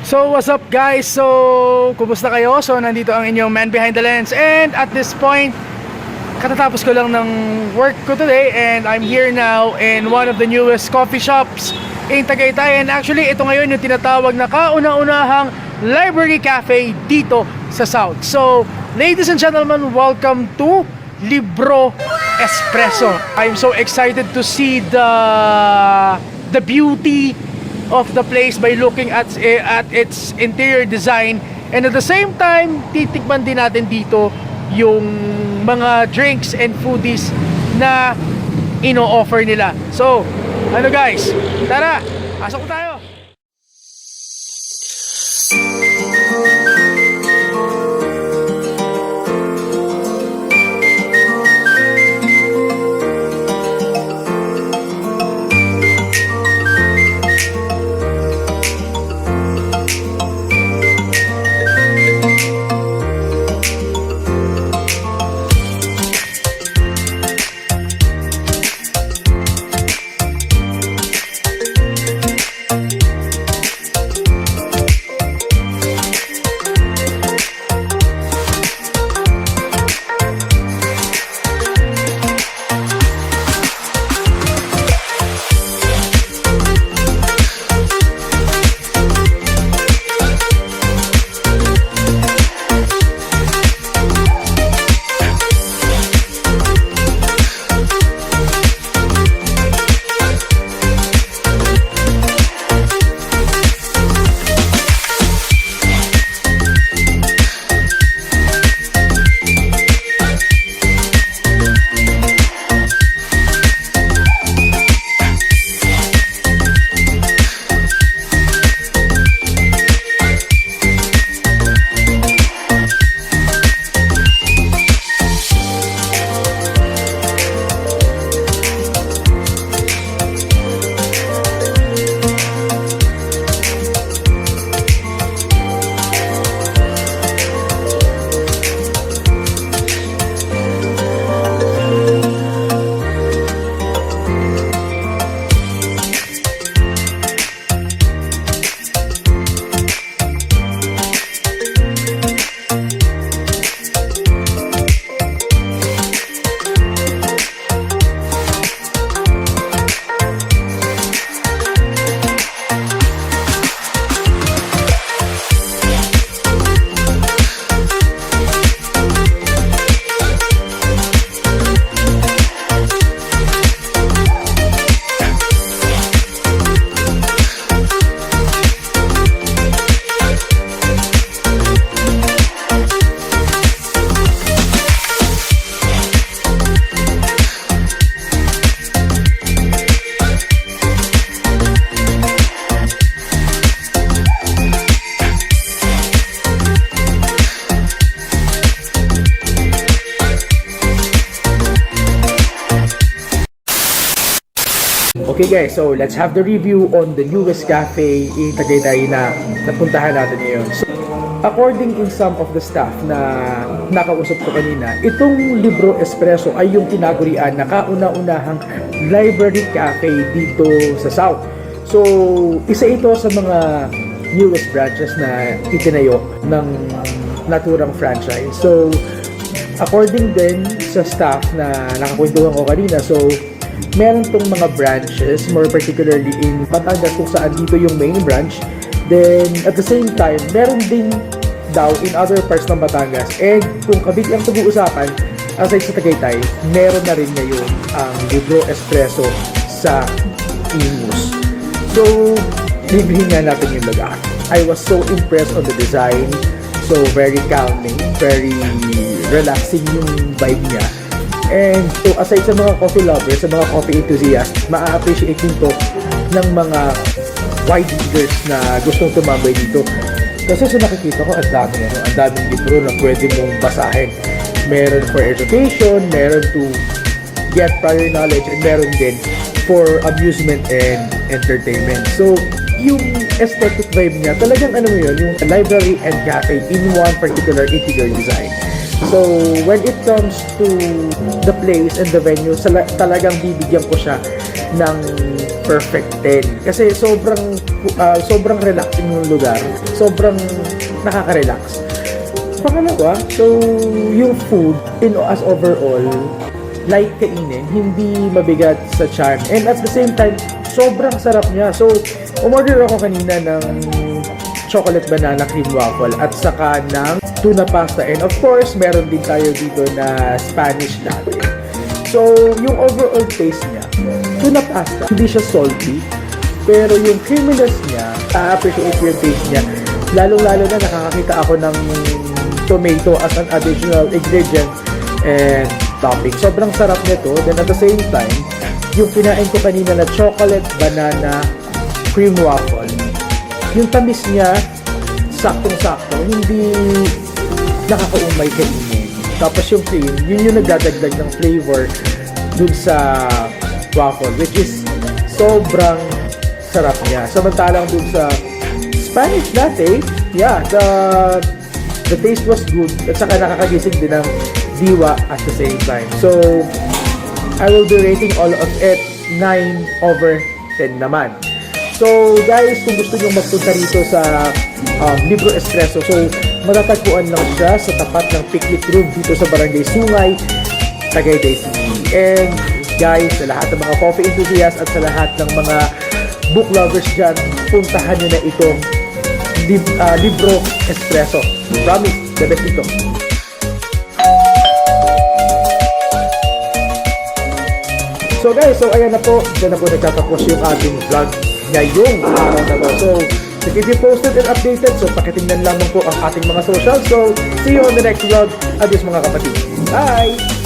So what's up guys? So kumusta kayo? So nandito ang inyong man behind the lens, and at this point katatapos ko lang ng work ko today, and I'm here now in one of the newest coffee shops in Tagaytay. And actually ito ngayon yung tinatawag na kauna-unahang library cafe dito sa South. So ladies and gentlemen, welcome to Libro Espresso. I'm so excited to see the beauty of the place by looking at its interior design, and at the same time titikman din natin dito yung mga drinks and foodies na ino-offer nila. So ano guys, tara, pasok tayo. Okay guys, so let's have the review on the newest cafe in Tagaytay na napuntahan natin ngayon. So, according in some of the staff na nakausap ko kanina, itong Libro Espresso ay yung tinagurian na kauna-unahang library cafe dito sa South. So, isa ito sa mga newest branches na itinayo ng naturang franchise. So, according din sa staff na nakakwentuhan ko kanina, so meron tong mga branches, more particularly in Batangas kung saan dito yung main branch. Then, at the same time, meron din daw in other parts ng Batangas. And kung kabig ang pag-uusapan, aside sa Tagaytay, meron na rin ngayon ang Libro Espresso sa Imus. So, librihin nga natin yung lugar. I was so impressed on the design. So, very calming, very relaxing yung vibe niya. And so aside sa mga coffee lovers, sa mga coffee enthusiasts, maa-appreciate din to ng mga wide readers na gustong tumambay dito. Kasi sa nakikita ko, ang daming libro na pwede mong basahin. Meron for education, meron to get prior knowledge, and meron din for amusement and entertainment. So, yung aesthetic vibe niya, talagang ano mo yun, yung library and cafe in one particular interior design. So, when it comes to the place and the venue, talagang bibigyan ko siya ng perfect 10. Kasi sobrang sobrang relaxing yung lugar. Sobrang nakaka-relax. Pangalawa, so yung food as overall, light kainin, hindi mabigat sa tiyan. And at the same time, sobrang sarap niya. So, umorder ako kanina ng chocolate banana cream waffle at saka ng tuna pasta. And of course, meron din tayo dito na Spanish latte. So, yung overall taste niya, tuna pasta, hindi siya salty. Pero yung creaminess niya, a-appreciate ko yung taste niya. Lalo-lalo na nakakakita ako ng tomato as an additional ingredient and topping. Sobrang sarap nito. Then at the same time, yung kinain ko kanina na chocolate banana cream waffle, yung tamis niya, saktong-sakto, hindi nakakaumay kainin. Tapos yung cream, yun yung nagdadagdag ng flavor dun sa waffle, which is sobrang sarap niya. Samantalang dun sa Spanish latte, yeah, the taste was good at saka nakakagising din ng diwa at the same time. So, I will be rating all of it 9/10 naman. So, guys, kung gusto nyo magpunta rito sa Libro Espresso, so, matatagpuan lang siya sa tapat ng picnic room dito sa Barangay Sungay, Tagaytay City. And, guys, sa lahat ng mga coffee enthusiasts at sa lahat ng mga book lovers dyan, puntahan nyo na itong Libro Espresso. Promise, the best ito. So guys, so ayan na po, dyan na po nagtatapos yung ating vlog ngayong araw na to. So, to keep you posted and updated, so pakitingnan lamang po ang ating mga social. So, see you on the next vlog. Adios mga kapatid. Bye!